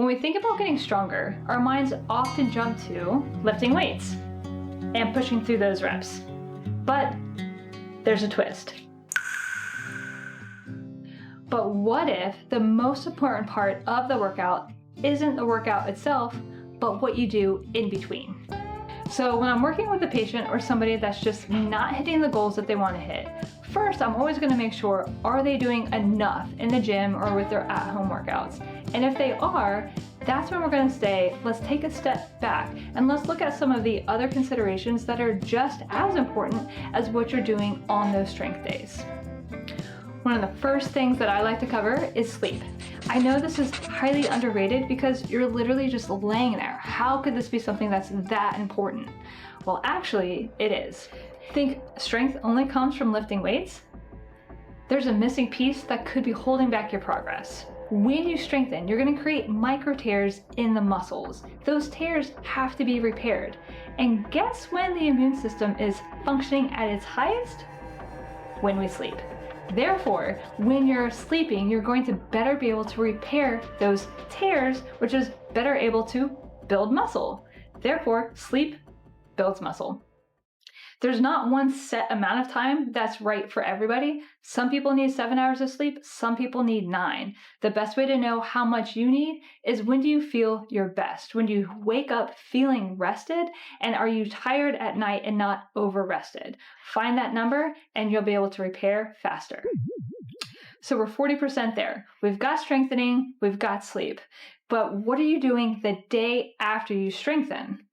When we think about getting stronger, our minds often jump to lifting weights and pushing through those reps. But there's a twist. But what if the most important part of the workout isn't the workout itself, but what you do in between? So when I'm working with a patient or somebody that's just not hitting the goals that they want to hit, first I'm always going to make sure, are they doing enough in the gym or with their at-home workouts? And if they are, that's when we're going to say, let's take a step back and let's look at some of the other considerations that are just as important as what you're doing on those strength days. One of the first things that I like to cover is sleep. I know this is highly underrated because you're literally just laying there. How could this be something that's that important? Well, actually, it is. Think strength only comes from lifting weights? There's a missing piece that could be holding back your progress. When you strengthen, you're going to create micro tears in the muscles. Those tears have to be repaired. And guess when the immune system is functioning at its highest? When we sleep. Therefore, when you're sleeping, you're going to better be able to repair those tears, which is better able to build muscle. Therefore, sleep builds muscle. There's not one set amount of time that's right for everybody. Some people need 7 hours of sleep, some people need 9. The best way to know how much you need is, when do you feel your best? When do you wake up feeling rested, and are you tired at night and not over-rested? Find that number and you'll be able to repair faster. So we're 40% there. We've got strengthening, we've got sleep. But what are you doing the day after you strengthen?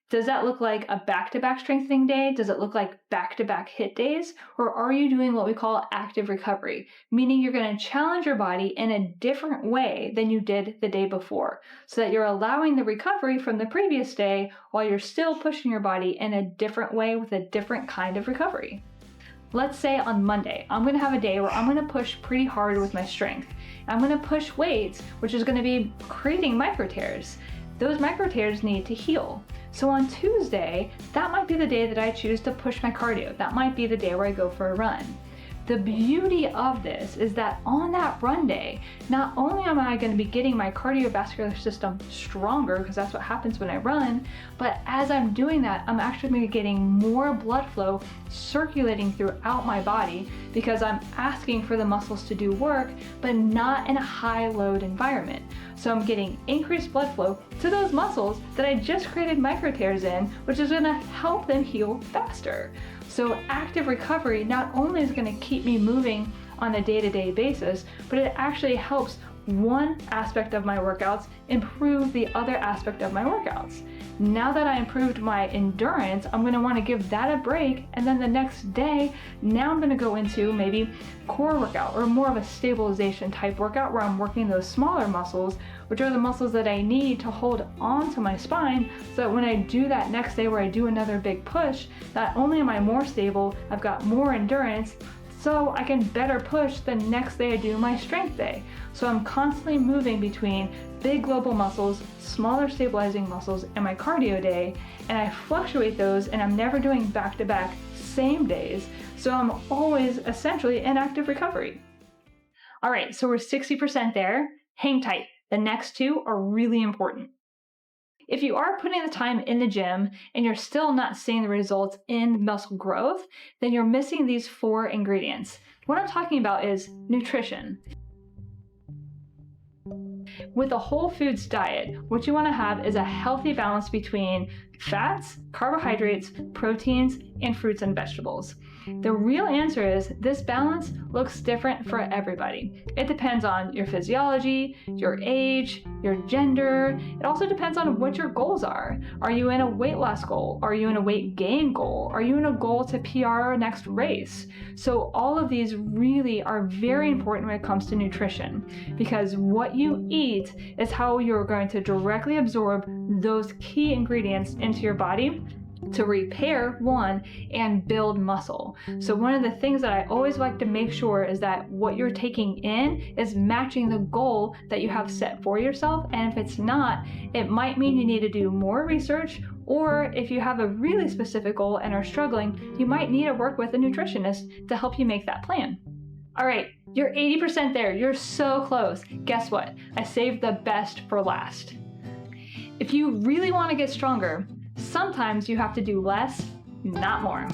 Does that look like a back-to-back strengthening day? Does it look like back-to-back HIIT days? Or are you doing what we call active recovery? Meaning you're going to challenge your body in a different way than you did the day before, so that you're allowing the recovery from the previous day while you're still pushing your body in a different way with a different kind of recovery. Let's say on Monday, I'm going to have a day where I'm going to push pretty hard with my strength. I'm going to push weights, which is going to be creating micro tears. Those micro tears need to heal. So on Tuesday, that might be the day that I choose to push my cardio. That might be the day where I go for a run. The beauty of this is that on that run day, not only am I going to be getting my cardiovascular system stronger, because that's what happens when I run, but as I'm doing that, I'm actually going to be getting more blood flow circulating throughout my body, because I'm asking for the muscles to do work, but not in a high load environment. So I'm getting increased blood flow to those muscles that I just created micro tears in, which is going to help them heal faster. So active recovery not only is going to keep me moving on a day-to-day basis, but it actually helps one aspect of my workouts improve the other aspect of my workouts. Now that I improved my endurance, I'm going to want to give that a break, and then the next day, now I'm going to go into maybe core workout or more of a stabilization type workout where I'm working those smaller muscles, which are the muscles that I need to hold on to my spine, so that when I do that next day where I do another big push, not only am I more stable, I've got more endurance, so I can better push the next day I do my strength day. So I'm constantly moving between big global muscles, smaller stabilizing muscles, and my cardio day, and I fluctuate those, and I'm never doing back-to-back same days, so I'm always essentially in active recovery. All right, so we're 60% there. Hang tight. The next two are really important. If you are putting the time in the gym and you're still not seeing the results in muscle growth, then you're missing these 4 ingredients. What I'm talking about is nutrition. With a whole foods diet, what you want to have is a healthy balance between fats, carbohydrates, proteins, and fruits and vegetables. The real answer is this balance looks different for everybody. It depends on your physiology, your age, your gender. It also depends on what your goals are. Are you in a weight loss goal? Are you in a weight gain goal? Are you in a goal to PR next race? So all of these really are very important when it comes to nutrition, because what you eat is how you're going to directly absorb those key ingredients into your body to repair one and build muscle. So one of the things that I always like to make sure is that what you're taking in is matching the goal that you have set for yourself. And if it's not, it might mean you need to do more research, or if you have a really specific goal and are struggling, you might need to work with a nutritionist to help you make that plan. All right, You're 80% there. You're so close. Guess what? I saved the best for last. If you really want to get stronger, sometimes you have to do less, not more.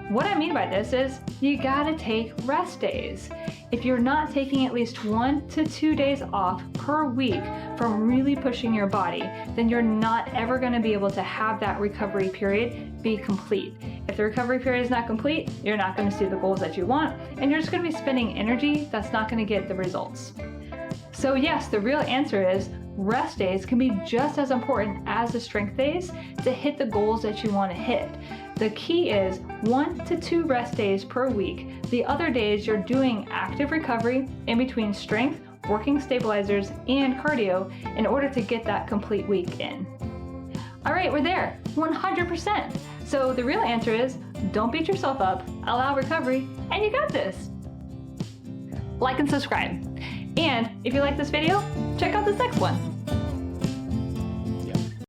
What I mean by this is you gotta take rest days. If you're not taking at least 1 to 2 days off per week from really pushing your body, then you're not ever gonna be able to have that recovery period be complete. If the recovery period is not complete, you're not gonna see the goals that you want, and you're just gonna be spending energy that's not gonna get the results. So yes, the real answer is rest days can be just as important as the strength days to hit the goals that you want to hit. The key is 1 to 2 rest days per week. The other days you're doing active recovery in between strength, working stabilizers, and cardio in order to get that complete week in. All right, we're there, 100%. So the real answer is don't beat yourself up, allow recovery, and you got this. Like and subscribe. And if you like this video, check out this next one.